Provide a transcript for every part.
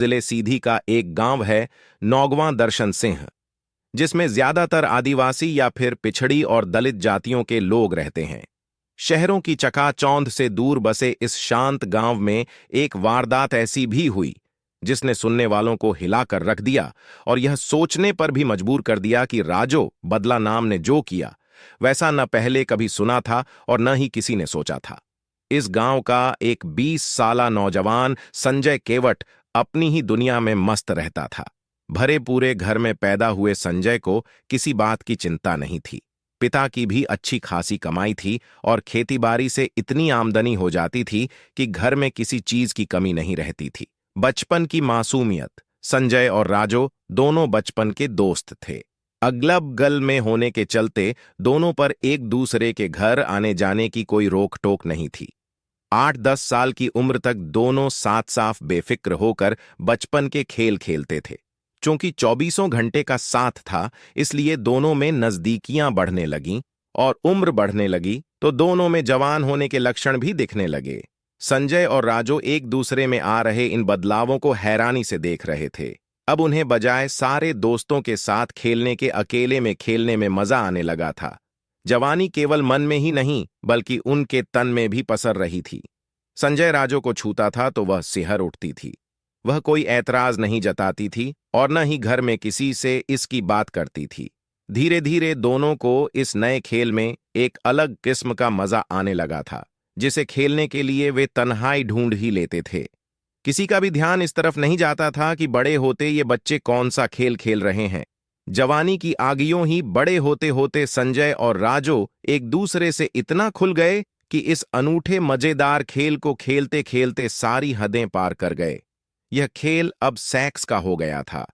जिले सीधी का एक गांव है नौगवां दर्शन सिंह, जिसमें ज्यादातर आदिवासी या फिर पिछड़ी और दलित जातियों के लोग रहते हैं। शहरों की चकाचौंध से दूर बसे इस शांत गांव में एक वारदात ऐसी भी हुई जिसने सुनने वालों को हिलाकर रख दिया और यह सोचने पर भी मजबूर कर दिया कि राजो बदला नाम ने जो किया वैसा न पहले कभी सुना था और न ही किसी ने सोचा था। इस गांव का एक 20 साला नौजवान संजय केवट अपनी ही दुनिया में मस्त रहता था। भरे पूरे घर में पैदा हुए संजय को किसी बात की चिंता नहीं थी। पिता की भी अच्छी खासी कमाई थी और खेतीबाड़ी से इतनी आमदनी हो जाती थी कि घर में किसी चीज की कमी नहीं रहती थी। बचपन की मासूमियत। संजय और राजो दोनों बचपन के दोस्त थे। अगलब गल में होने के चलते दोनों पर एक दूसरे के घर आने जाने की कोई रोक टोक नहीं थी। 8-10 साल की उम्र तक दोनों साथ साफ बेफिक्र होकर बचपन के खेल खेलते थे। चूंकि 24 घंटे का साथ था, इसलिए दोनों में नजदीकियां बढ़ने लगीं और उम्र बढ़ने लगी तो दोनों में जवान होने के लक्षण भी दिखने लगे। संजय और राजो एक दूसरे में आ रहे इन बदलावों को हैरानी से देख रहे थे। अब उन्हें बजाय सारे दोस्तों के साथ खेलने के अकेले में खेलने में मजा आने लगा था। जवानी केवल मन में ही नहीं बल्कि उनके तन में भी पसर रही थी। संजय राजो को छूता था तो वह सिहर उठती थी। वह कोई ऐतराज नहीं जताती थी और न ही घर में किसी से इसकी बात करती थी। धीरे धीरे दोनों को इस नए खेल में एक अलग किस्म का मजा आने लगा था, जिसे खेलने के लिए वे तन्हाई ढूंढ ही लेते थे। किसी का भी ध्यान इस तरफ नहीं जाता था कि बड़े होते ये बच्चे कौन सा खेल खेल रहे हैं। जवानी की आगियों ही बड़े होते होते संजय और राजो एक दूसरे से इतना खुल गए कि इस अनूठे मजेदार खेल को खेलते खेलते सारी हदें पार कर गए। यह खेल अब सेक्स का हो गया था,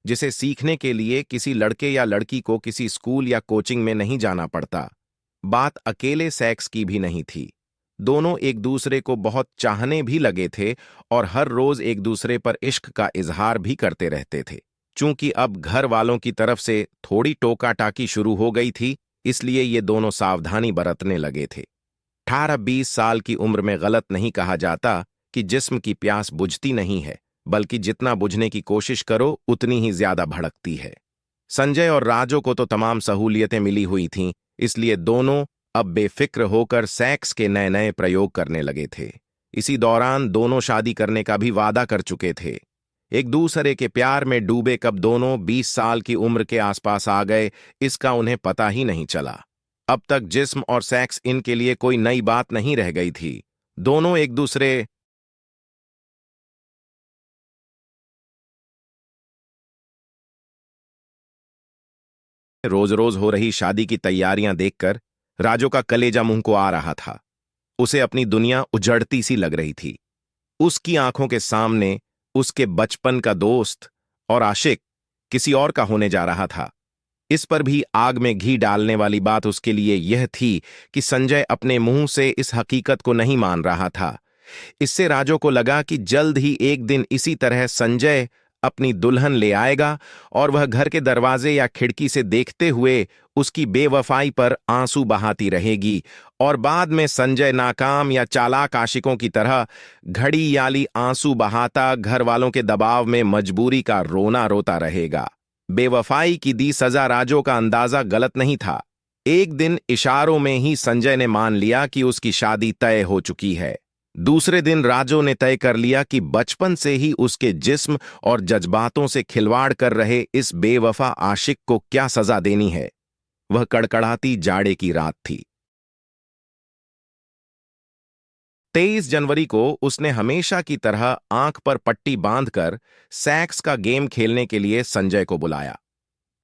जिसे सीखने के लिए किसी लड़के या लड़की को किसी स्कूल या कोचिंग में नहीं जाना पड़ता। बात अकेले सेक्स की भी नहीं थी। दोनों एक दूसरे को बहुत चाहने भी लगे थे और हर रोज एक दूसरे पर इश्क का इजहार भी करते रहते थे। चूंकि अब घर वालों की तरफ से थोड़ी टोका टाकी शुरू हो गई थी, इसलिए ये दोनों सावधानी बरतने लगे थे। 18-20 साल की उम्र में गलत नहीं कहा जाता कि जिस्म की प्यास बुझती नहीं है, बल्कि जितना बुझने की कोशिश करो उतनी ही ज्यादा भड़कती है। संजय और राजो को तो तमाम सहूलियतें मिली हुई थीं, इसलिए दोनों अब बेफिक्र होकर सेक्स के नए नए प्रयोग करने लगे थे। इसी दौरान दोनों शादी करने का भी वादा कर चुके थे। एक दूसरे के प्यार में डूबे कब दोनों 20 साल की उम्र के आसपास आ गए, इसका उन्हें पता ही नहीं चला। अब तक जिस्म और सेक्स इनके लिए कोई नई बात नहीं रह गई थी। दोनों एक दूसरे रोज रोज हो रही शादी की तैयारियां देखकर राजो का कलेजा मुंह को आ रहा था। उसे अपनी दुनिया उजड़ती सी लग रही थी। उसकी आंखों के सामने उसके बचपन का दोस्त और आशिक किसी और का होने जा रहा था। इस पर भी आग में घी डालने वाली बात उसके लिए यह थी कि संजय अपने मुंह से इस हकीकत को नहीं मान रहा था। इससे राजो को लगा कि जल्द ही एक दिन इसी तरह संजय अपनी दुल्हन ले आएगा और वह घर के दरवाजे या खिड़की से देखते हुए उसकी बेवफाई पर आंसू बहाती रहेगी और बाद में संजय नाकाम या चालाक आशिकों की तरह घड़ी याली आंसू बहाता घर वालों के दबाव में मजबूरी का रोना रोता रहेगा। बेवफाई की दी सजा राजो का अंदाजा गलत नहीं था। एक दिन इशारों में ही संजय ने मान लिया कि उसकी शादी तय हो चुकी है। दूसरे दिन राजो ने तय कर लिया कि बचपन से ही उसके जिस्म और जज्बातों से खिलवाड़ कर रहे इस बेवफा आशिक को क्या सजा देनी है। वह कड़कड़ाती जाड़े की रात थी। 23 जनवरी को उसने हमेशा की तरह आंख पर पट्टी बांधकर सेक्स का गेम खेलने के लिए संजय को बुलाया।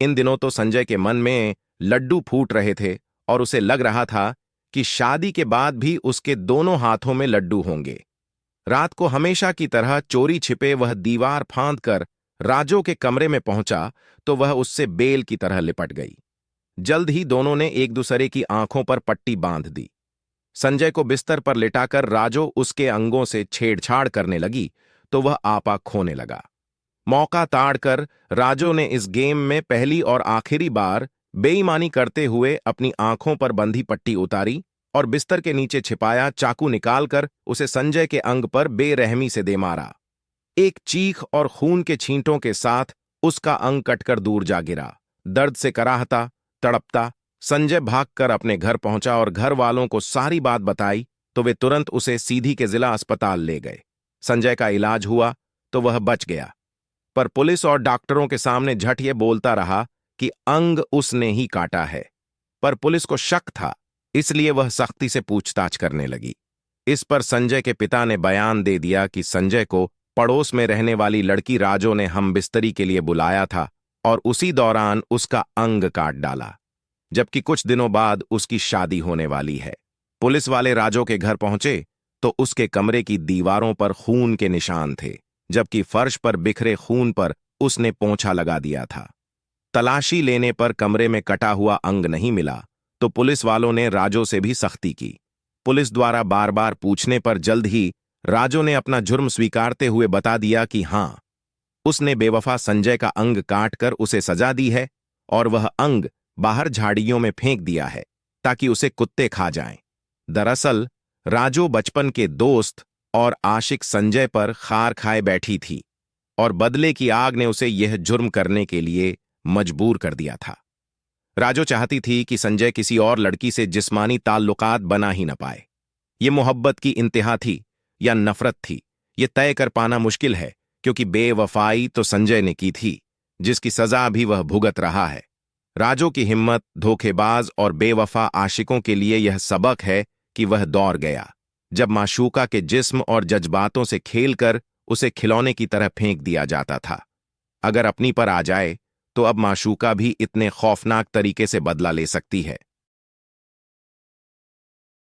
इन दिनों तो संजय के मन में लड्डू फूट रहे थे और उसे लग रहा था कि शादी के बाद भी उसके दोनों हाथों में लड्डू होंगे। रात को हमेशा की तरह चोरी छिपे वह दीवार फांद कर राजो के कमरे में पहुंचा तो वह उससे बेल की तरह लिपट गई। जल्द ही दोनों ने एक दूसरे की आंखों पर पट्टी बांध दी। संजय को बिस्तर पर लिटाकर राजो उसके अंगों से छेड़छाड़ करने लगी तो वह आपा खोने लगा। मौका ताड़कर राजो ने इस गेम में पहली और आखिरी बार बेईमानी करते हुए अपनी आंखों पर बंधी पट्टी उतारी और बिस्तर के नीचे छिपाया चाकू निकालकर उसे संजय के अंग पर बेरहमी से दे मारा। एक चीख और खून के छींटों के साथ उसका अंग कटकर दूर जा गिरा। दर्द से कराहता, तड़पता संजय भागकर अपने घर पहुंचा और घर वालों को सारी बात बताई तो वे तुरंत उसे सीधी के जिला अस्पताल ले गए। संजय का इलाज हुआ तो वह बच गया, पर पुलिस और डॉक्टरों के सामने झट ये बोलता रहा कि अंग उसने ही काटा है। पर पुलिस को शक था, इसलिए वह सख्ती से पूछताछ करने लगी। इस पर संजय के पिता ने बयान दे दिया कि संजय को पड़ोस में रहने वाली लड़की राजो ने हमबिस्तरी के लिए बुलाया था और उसी दौरान उसका अंग काट डाला, जबकि कुछ दिनों बाद उसकी शादी होने वाली है। पुलिस वाले राजो के घर पहुंचे तो उसके कमरे की दीवारों पर खून के निशान थे, जबकि फर्श पर बिखरे खून पर उसने पोंछा लगा दिया था। तलाशी लेने पर कमरे में कटा हुआ अंग नहीं मिला तो पुलिस वालों ने राजो से भी सख्ती की। पुलिस द्वारा बार बार पूछने पर जल्द ही राजो ने अपना जुर्म स्वीकारते हुए बता दिया कि हां, उसने बेवफा संजय का अंग काटकर उसे सजा दी है और वह अंग बाहर झाड़ियों में फेंक दिया है ताकि उसे कुत्ते खा जाएं। दरअसल राजो बचपन के दोस्त और आशिक संजय पर खार खाए बैठी थी और बदले की आग ने उसे यह जुर्म करने के लिए मजबूर कर दिया था। राजो चाहती थी कि संजय किसी और लड़की से जिस्मानी ताल्लुकात बना ही न पाए। ये मोहब्बत की इंतहा थी या नफरत थी, ये तय कर पाना मुश्किल है, क्योंकि बेवफाई तो संजय ने की थी, जिसकी सजा भी वह भुगत रहा है। राजो की हिम्मत, धोखेबाज और बेवफा आशिकों के लिए यह सबक है कि वह दौड़ गया जब माशूका के जिस्म और जज्बातों से खेलकर उसे खिलौने की तरह फेंक दिया जाता था। अगर अपनी पर आ जाए तो अब माशूका भी इतने खौफनाक तरीके से बदला ले सकती है।